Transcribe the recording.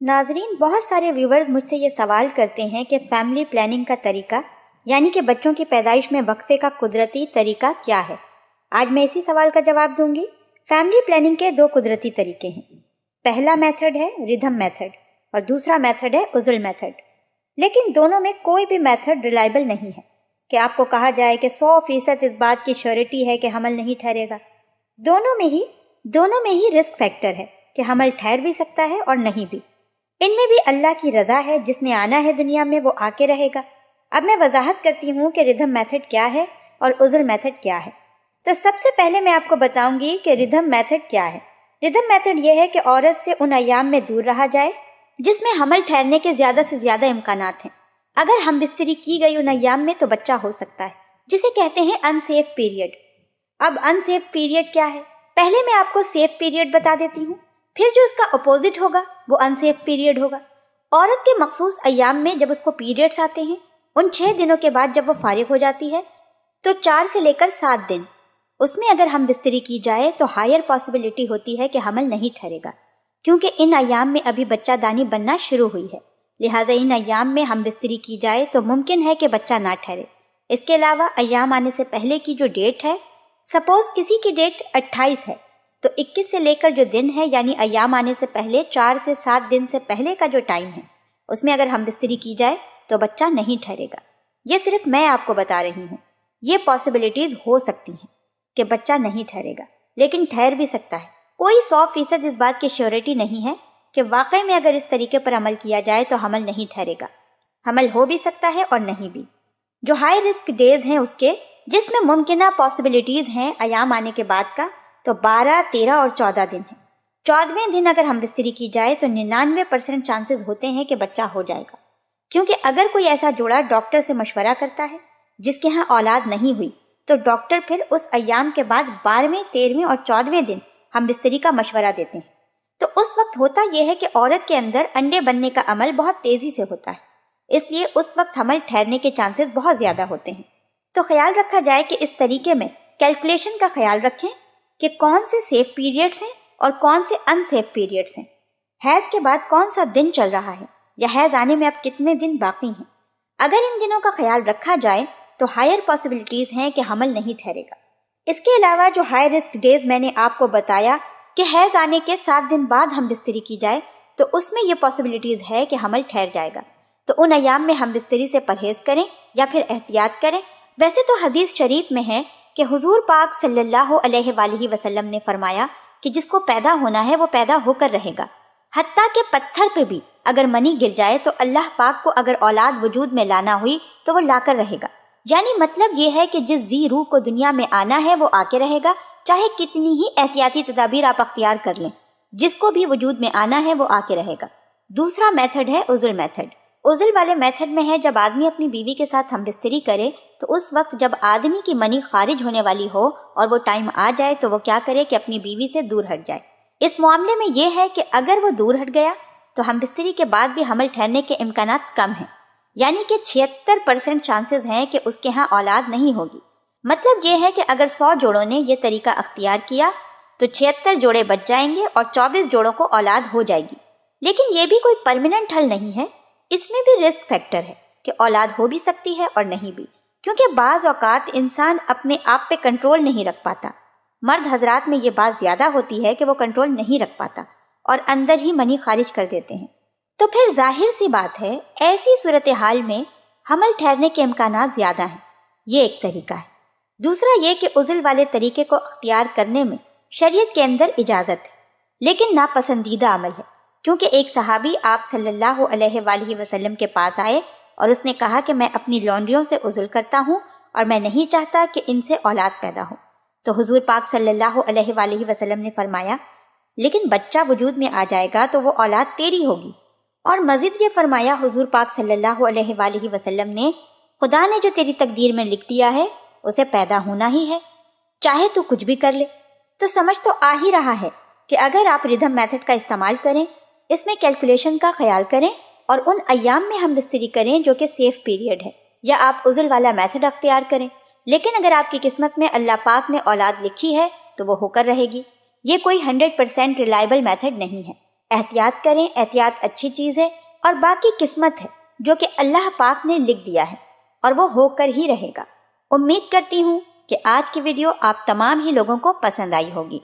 ناظرین، بہت سارے ویورز مجھ سے یہ سوال کرتے ہیں کہ فیملی پلاننگ کا طریقہ یعنی کہ بچوں کی پیدائش میں وقفے کا قدرتی طریقہ کیا ہے۔ آج میں اسی سوال کا جواب دوں گی۔ فیملی پلاننگ کے دو قدرتی طریقے ہیں۔ پہلا میتھڈ ہے ردھم میتھڈ اور دوسرا میتھڈ ہے عزل میتھڈ، لیکن دونوں میں کوئی بھی میتھڈ ریلائبل نہیں ہے کہ آپ کو کہا جائے کہ 100% اس بات کی شیورٹی ہے کہ حمل نہیں ٹھہرے گا۔ دونوں میں ہی رسک فیکٹر ہے کہ حمل ٹھہر بھی سکتا ہے اور نہیں بھی۔ ان میں بھی اللہ کی رضا ہے، جس نے آنا ہے دنیا میں وہ آ کے رہے گا۔ اب میں وضاحت کرتی ہوں کہ ردھم میتھڈ کیا ہے اور عزل میتھڈ کیا ہے۔ تو سب سے پہلے میں آپ کو بتاؤں گی کہ ردھم میتھڈ کیا ہے۔ ردھم میتھڈ یہ ہے کہ عورت سے ان ایام میں دور رہا جائے جس میں حمل ٹھہرنے کے زیادہ سے زیادہ امکانات ہیں۔ اگر ہم بستری کی گئی ان ایام میں تو بچہ ہو سکتا ہے، جسے کہتے ہیں ان سیف پیریڈ۔ اب ان سیف پیریڈ کیا ہے؟ پہلے میں آپ کو سیف پیریڈ بتا دیتی ہوں، پھر جو اس کا اپوزٹ ہوگا وہ ان سیف پیریڈ ہوگا۔ عورت کے مخصوص ایام میں جب اس کو پیریڈز آتے ہیں، ان 6 دنوں کے بعد جب وہ فارغ ہو جاتی ہے تو 4 سے لے کر 7 دن اس میں اگر ہم بستری کی جائے تو ہائر پاسبلٹی ہوتی ہے کہ حمل نہیں ٹھہرے گا، کیونکہ ان ایام میں ابھی بچہ دانی بننا شروع ہوئی ہے۔ لہٰذا ان ایام میں ہم بستری کی جائے تو ممکن ہے کہ بچہ نہ ٹھہرے۔ اس کے علاوہ ایام آنے سے پہلے کی جو ڈیٹ ہے، سپوز کسی کی ڈیٹ 28 ہے تو 21 سے لے کر جو دن ہے یعنی ایام آنے سے پہلے 4 سے 7 دن سے پہلے کا جو ٹائم ہے، اس میں اگر ہم بستری کی جائے تو بچہ نہیں ٹھہرے گا۔ یہ صرف میں آپ کو بتا رہی ہوں، یہ پاسبلٹیز ہو سکتی ہیں کہ بچہ نہیں ٹھہرے گا، لیکن ٹھہر بھی سکتا ہے۔ کوئی 100% اس بات کی شیورٹی نہیں ہے کہ واقعی میں اگر اس طریقے پر عمل کیا جائے تو حمل نہیں ٹھہرے گا۔ حمل ہو بھی سکتا ہے اور نہیں بھی۔ جو ہائی رسک ڈیز ہیں اس کے، جس میں ممکنہ پاسبلٹیز ہیں ایام آنے کے بعد کا، تو 12، 13 اور 14 دن ہیں۔ 14ویں دن اگر ہم بستری کی جائے تو 99% چانسز ہوتے ہیں کہ بچہ ہو جائے گا، کیونکہ اگر کوئی ایسا جوڑا ڈاکٹر سے مشورہ کرتا ہے جس کے ہاں اولاد نہیں ہوئی تو ڈاکٹر پھر اس ایام کے بعد 12ویں، 13ویں اور 14ویں دن ہم بستری کا مشورہ دیتے ہیں۔ تو اس وقت ہوتا یہ ہے کہ عورت کے اندر انڈے بننے کا عمل بہت تیزی سے ہوتا ہے، اس لیے اس وقت حمل ٹھہرنے کے چانسز بہت زیادہ ہوتے ہیں۔ تو خیال رکھا جائے کہ اس طریقے میں کیلکولیشن کا خیال رکھیں کہ کون سے سیف پیریڈز ہیں اور کون سے ان سیف پیریڈز ہیں، حیض کے بعد کون سا دن چل رہا ہے یا حیض آنے میں اب کتنے دن باقی ہیں۔ اگر ان دنوں کا خیال رکھا جائے تو ہائر پاسبلٹیز ہیں کہ حمل نہیں ٹھہرے گا۔ اس کے علاوہ جو ہائی رسک ڈیز میں نے آپ کو بتایا کہ حیض آنے کے 7 دن بعد ہم بستری کی جائے تو اس میں یہ پاسبلٹیز ہے کہ حمل ٹھہر جائے گا، تو ان ایام میں ہم بستری سے پرہیز کریں یا پھر احتیاط کریں۔ ویسے تو حدیث شریف میں ہے کہ حضور پاک صلی اللہ علیہ وآلہ وسلم نے فرمایا کہ جس کو پیدا ہونا ہے وہ پیدا ہو کر رہے گا، حتیٰ کہ پتھر پہ بھی اگر منی گر جائے تو اللہ پاک کو اگر اولاد وجود میں لانا ہوئی تو وہ لا کر رہے گا۔ یعنی مطلب یہ ہے کہ جس ذی روح کو دنیا میں آنا ہے وہ آ کے رہے گا، چاہے کتنی ہی احتیاطی تدابیر آپ اختیار کر لیں، جس کو بھی وجود میں آنا ہے وہ آ کے رہے گا۔ دوسرا میتھڈ ہے عزل میتھڈ۔ عزل والے میتھڈ میں ہے جب آدمی اپنی بیوی کے ساتھ ہم بستری کرے تو اس وقت جب آدمی کی منی خارج ہونے والی ہو اور وہ ٹائم آ جائے تو وہ کیا کرے کہ اپنی بیوی سے دور ہٹ جائے۔ اس معاملے میں یہ ہے کہ اگر وہ دور ہٹ گیا تو ہم بستری کے بعد بھی حمل ٹھہرنے کے امکانات کم ہیں، یعنی کہ 76% چانسز ہیں کہ اس کے ہاں اولاد نہیں ہوگی۔ مطلب یہ ہے کہ اگر 100 جوڑوں نے یہ طریقہ اختیار کیا تو 76 جوڑے بچ جائیں گے اور 24 جوڑوں کو اولاد ہو جائے گی۔ لیکن یہ بھی کوئی پرماننٹ حل نہیں ہے، اس میں بھی رسک فیکٹر ہے کہ اولاد ہو بھی سکتی ہے اور نہیں بھی، کیونکہ بعض اوقات انسان اپنے آپ پہ کنٹرول نہیں رکھ پاتا۔ مرد حضرات میں یہ بات زیادہ ہوتی ہے کہ وہ کنٹرول نہیں رکھ پاتا اور اندر ہی منی خارج کر دیتے ہیں۔ تو پھر ظاہر سی بات ہے ایسی صورتحال میں حمل ٹھہرنے کے امکانات زیادہ ہیں۔ یہ ایک طریقہ ہے۔ دوسرا یہ کہ عزل والے طریقے کو اختیار کرنے میں شریعت کے اندر اجازت ہے، لیکن ناپسندیدہ عمل ہے، کیونکہ ایک صحابی آپ صلی اللہ علیہ وآلہ وسلم کے پاس آئے اور اس نے کہا کہ میں اپنی لونڈیوں سے عزل کرتا ہوں اور میں نہیں چاہتا کہ ان سے اولاد پیدا ہو۔ تو حضور پاک صلی اللہ علیہ وآلہ وسلم نے فرمایا لیکن بچہ وجود میں آ جائے گا تو وہ اولاد تیری ہوگی، اور مزید یہ فرمایا حضور پاک صلی اللہ علیہ وآلہ وسلم نے، خدا نے جو تیری تقدیر میں لکھ دیا ہے اسے پیدا ہونا ہی ہے، چاہے تو کچھ بھی کر لے۔ تو سمجھ تو آ ہی رہا ہے کہ اگر آپ ردھم میتھڈ کا استعمال کریں، اس میں کیلکولیشن کا خیال کریں اور ان ایام میں ہم بستری کریں جو کہ سیف پیریڈ ہے، یا آپ عزل والا میتھڈ اختیار کریں، لیکن اگر آپ کی قسمت میں اللہ پاک نے اولاد لکھی ہے تو وہ ہو کر رہے گی۔ یہ کوئی 100% ریلائبل میتھڈ نہیں ہے۔ احتیاط کریں، احتیاط اچھی چیز ہے اور باقی قسمت ہے جو کہ اللہ پاک نے لکھ دیا ہے اور وہ ہو کر ہی رہے گا۔ امید کرتی ہوں کہ آج کی ویڈیو آپ تمام ہی لوگوں کو پسند آئی ہوگی۔